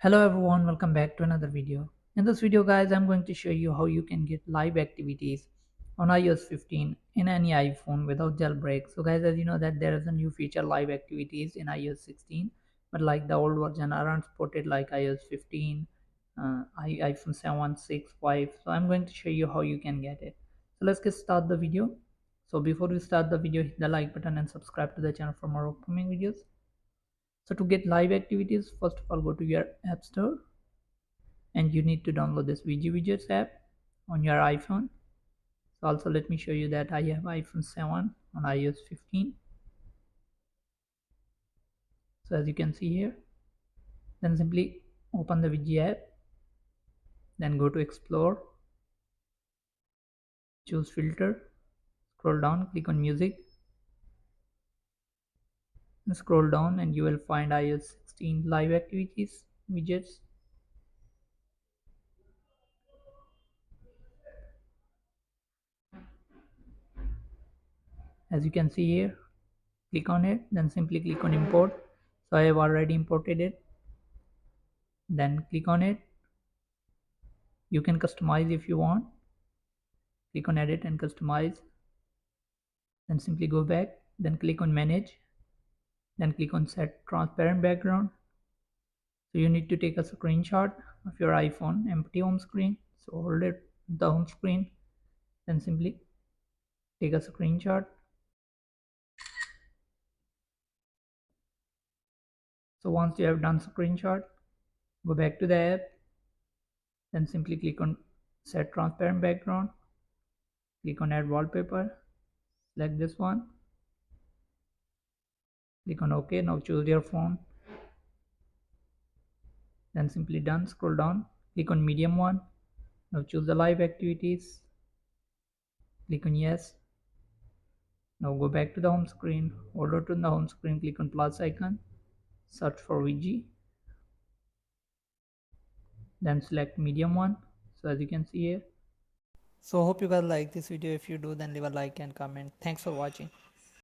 Hello everyone, welcome back to another video. In this video guys, I'm going to show you how you can get live activities on iOS 15 in any iPhone without jailbreak. So guys, as you know that there is a new feature live activities in iOS 16, but like the old version aren't supported like iOS 15, iPhone 7, 6, 5. So I'm going to show you how you can get it. So let's get start the video. So before we start the video, hit the like button and subscribe to the channel for more upcoming videos. So to get live activities, first of all, go to your app store and you need to download this VG Widgets app on your iPhone. So also let me show you that I have iPhone 7 on iOS 15. So as you can see here, then simply open the VG app, then go to Explore, choose Filter, scroll down, click on Music, and scroll down and you will find iOS 16 live activities widgets. As you can see here, click on it, then simply click on Import. So I have already imported it. Then click on it. You can customize if you want. Click on Edit and Customize. Then simply go back, then click on Manage, then click on Set Transparent Background. So you need to take a screenshot of your iPhone empty home screen. So hold it the home screen, then simply take a screenshot. So once you have done screenshot, go back to the app, then simply click on Set Transparent Background, click on Add Wallpaper, select this one, click on OK. Now choose your phone, then simply done. Scroll down, click on medium one. Now choose the live activities, click on yes. Now go back to the home screen, hold to the home screen, click on plus icon, search for VG, then select medium one. So as you can see here. So hope you guys like this video. If you do, then leave a like and comment. Thanks for watching.